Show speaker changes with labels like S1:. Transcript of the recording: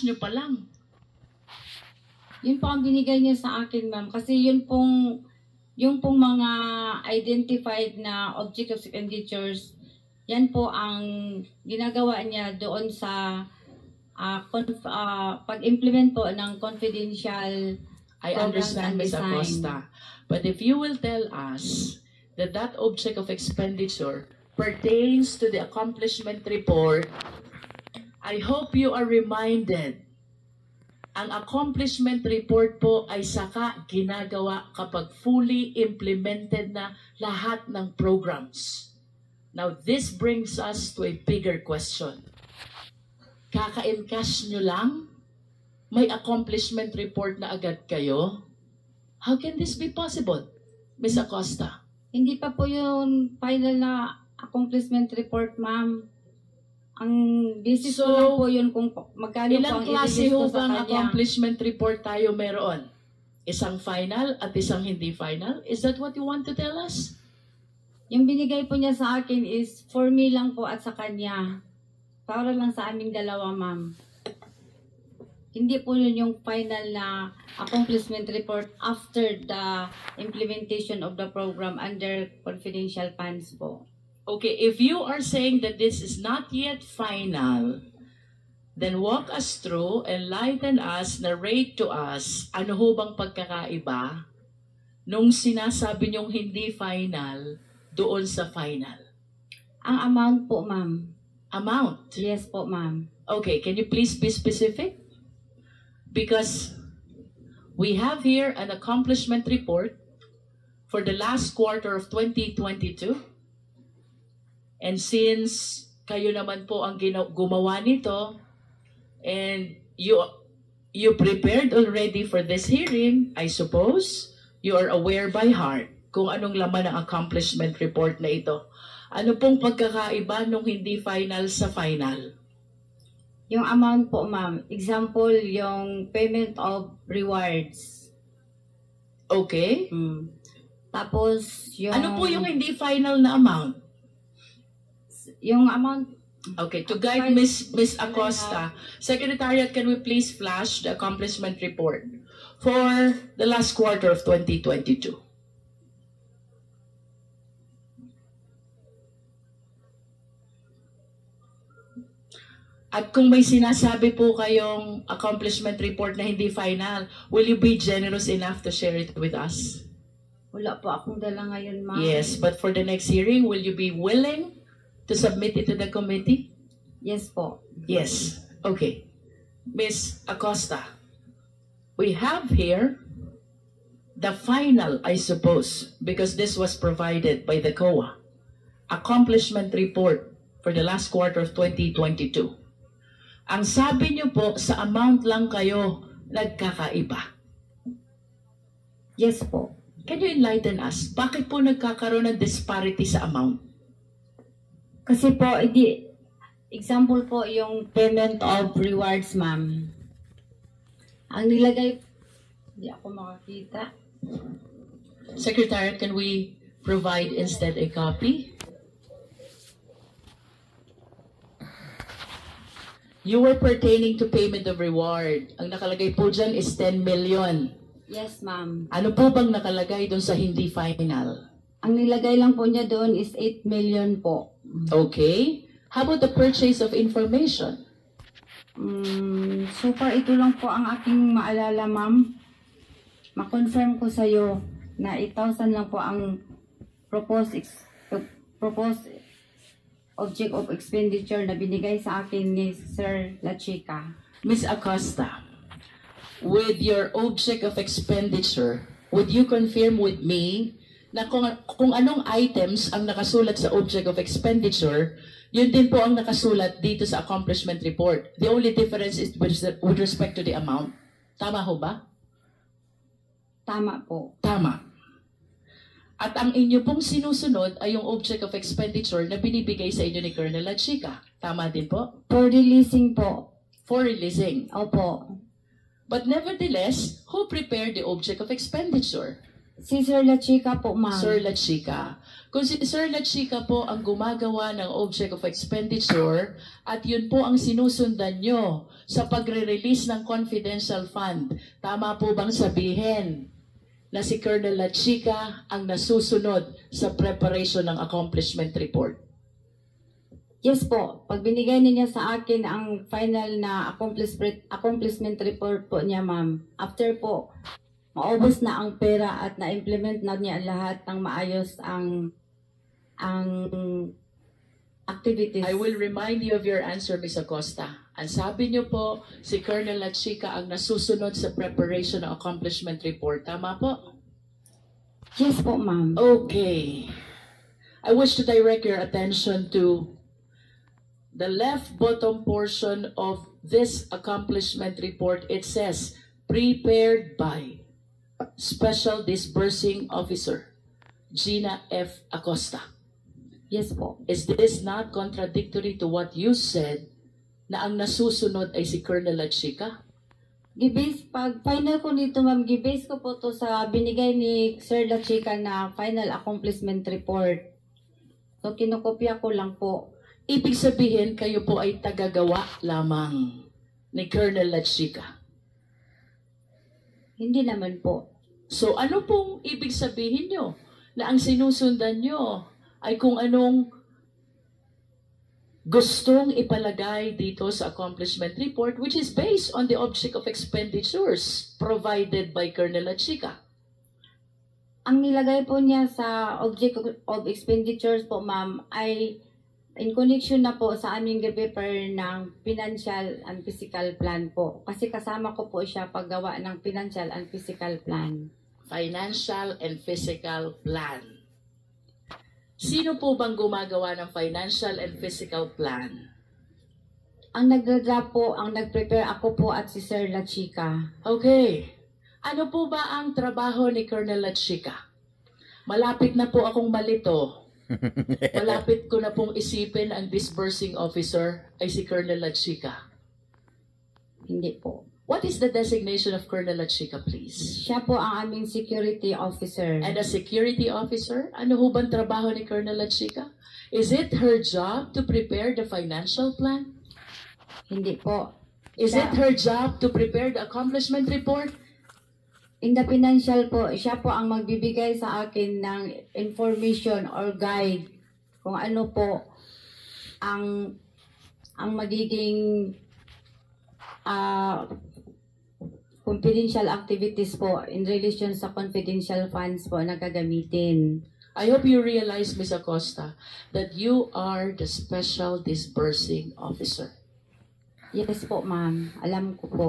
S1: nyo pa lang.
S2: Yun po ang binigay niya sa akin, ma'am. Kasi yung pong mga identified na object of expenditures, yan po ang ginagawa niya doon sa pag-implement po ng confidential
S1: I understand, Ms. Acosta. But if you will tell us that that object of expenditure pertains to the accomplishment report, I hope you are reminded, ang accomplishment report po ay saka ginagawa kapag fully implemented na lahat ng programs. Now, this brings us to a bigger question. Kaka-encash nyo lang? May accomplishment report na agad kayo? How can this be possible, Ms. Acosta?
S2: Hindi pa po yung final na accomplishment report, ma'am. Ang basis ko lang po yun kung magkano po
S1: Ilang
S2: ang
S1: klase
S2: i-release ko
S1: ho
S2: sa
S1: bang
S2: kanya.
S1: accomplishment report tayo meron? Isang final at isang hindi final? Is that what you want to tell us?
S2: Yung binigay po niya sa akin is for me lang po at sa kanya. Para lang sa aming dalawa, ma'am. Hindi po yun yung final na accomplishment report after the implementation of the program under confidential funds po.
S1: Okay, if you are saying that this is not yet final, then walk us through, enlighten us, narrate to us, ano ho bang pagkakaiba nung sinasabi niyong hindi final doon sa final?
S2: Ang amount po, ma'am.
S1: Amount?
S2: Yes po, ma'am.
S1: Okay, can you please be specific? Because we have here an accomplishment report for the last quarter of 2022. And since kayo naman po ang gumawa nito, and you prepared already for this hearing, I suppose, you are aware by heart kung anong laman ng accomplishment report na ito. Ano pong pagkakaiba nung hindi final sa final?
S2: Yung amount po, ma'am. Example, yung payment of rewards.
S1: Okay.
S2: Tapos, yung...
S1: Ano po yung hindi final na amount?
S2: Yung amount...
S1: Okay, to guide Miss Acosta, Secretariat, can we please flash the accomplishment report for the last quarter of 2022? At kung may sinasabi po kayong accomplishment report na hindi final, will you be generous enough to share it with us?
S2: Wala po akong dala ngayon, ma'am.
S1: Yes, but for the next hearing, will you be willing to submit it to the committee?
S2: Yes po.
S1: Yes. Okay. Ms. Acosta, we have here the final, I suppose, because this was provided by the COA, accomplishment report for the last quarter of 2022. Ang sabi niyo po, sa amount lang kayo nagkakaiba.
S2: Yes po.
S1: Can you enlighten us? Bakit po nagkakaroon ng disparity sa amount?
S2: Kasi po, example po yung payment of rewards, ma'am. Ang nilagay, hindi ako makakita.
S1: Secretary, can we provide instead a copy? You were pertaining to payment of reward. Ang nakalagay po dyan is 10 million.
S2: Yes, ma'am.
S1: Ano po bang nakalagay doon sa hindi final?
S2: Ang nilagay lang po niya doon is 8 million po.
S1: Okay. How about the purchase of information?
S2: So far, ito lang po ang aking maalala, ma'am. Ma-confirm ko sa'yo na 8,000 lang po ang proposed object of expenditure na binigay sa akin ni Sir La Chica.
S1: Ms. Acosta, with your object of expenditure, would you confirm with me na kung anong items ang nakasulat sa object of expenditure, yun din po ang nakasulat dito sa accomplishment report. The only difference is with respect to the amount. Tama ho ba?
S2: Tama po.
S1: Tama. At ang inyo pong sinusunod ay yung object of expenditure na binibigay sa inyo ni Colonel La Chica. Tama din po?
S2: For releasing po.
S1: For releasing.
S2: Opo.
S1: But nevertheless, who prepared the object of expenditure?
S2: Si Sir La Chica po, ma'am.
S1: Sir La Chica. Kung si Sir La Chica po ang gumagawa ng object of expenditure at yun po ang sinusundan nyo sa pagre-release ng confidential fund, tama po bang sabihin na si Colonel La Chica ang nasusunod sa preparation ng accomplishment report?
S2: Yes po. Pag binigay niya sa akin ang final na accomplishment report po niya, ma'am, after po, maubos na ang pera at na-implement na niya lahat ng maayos ang activities.
S1: I will remind you of your answer, Ms. Acosta. Ang sabi niyo po, si Colonel La Chica ang nasusunod sa preparation ng accomplishment report. Tama po?
S2: Yes po, ma'am.
S1: Okay. I wish to direct your attention to the left bottom portion of this accomplishment report. It says, prepared by Special Disbursing Officer, Gina F. Acosta.
S2: Yes po.
S1: Is this not contradictory to what you said na ang nasusunod ay si Colonel La Chica?
S2: Gibase, pag final ko nito, ma'am, gibase ko po to sa binigay ni Sir La Chica na final accomplishment report. So, kinokopya ko lang po.
S1: Ibig sabihin, kayo po ay tagagawa lamang ni Colonel La Chica.
S2: Hindi naman po.
S1: So ano pong ibig sabihin nyo? Na ang sinusundan nyo ay kung anong gustong ipalagay dito sa accomplishment report, which is based on the object of expenditures provided by Colonel La Chica.
S2: Ang nilagay po niya sa object of expenditures po, ma'am, ay in connection na po sa aming prepare ng financial and physical plan po. Kasi kasama ko po siya paggawa ng financial and physical plan.
S1: Financial and physical plan. Sino po bang gumagawa ng financial and physical plan?
S2: Ang nagdradraft po, ang nag-prepare ako po at si Sir La Chica.
S1: Okay. Ano po ba ang trabaho ni Colonel La Chica? Malapit na po akong malito. Malapit ko na pong isipin ang disbursing officer ay si Colonel La Chica.
S2: Hindi po.
S1: What is the designation of Colonel La Chica, please?
S2: Siya po ang aming security officer.
S1: And a security officer? Ano ho bang trabaho ni Colonel La Chica? Is it her job to prepare the financial plan?
S2: Hindi po.
S1: Is it her job to prepare the accomplishment report?
S2: In the financial po, siya po ang magbibigay sa akin ng information or guide kung ano po ang magiging confidential activities po in relation sa confidential funds po na gagamitin.
S1: I hope you realize, Ms. Acosta, that you are the special disbursing officer.
S2: Yes po, ma'am. Alam ko po.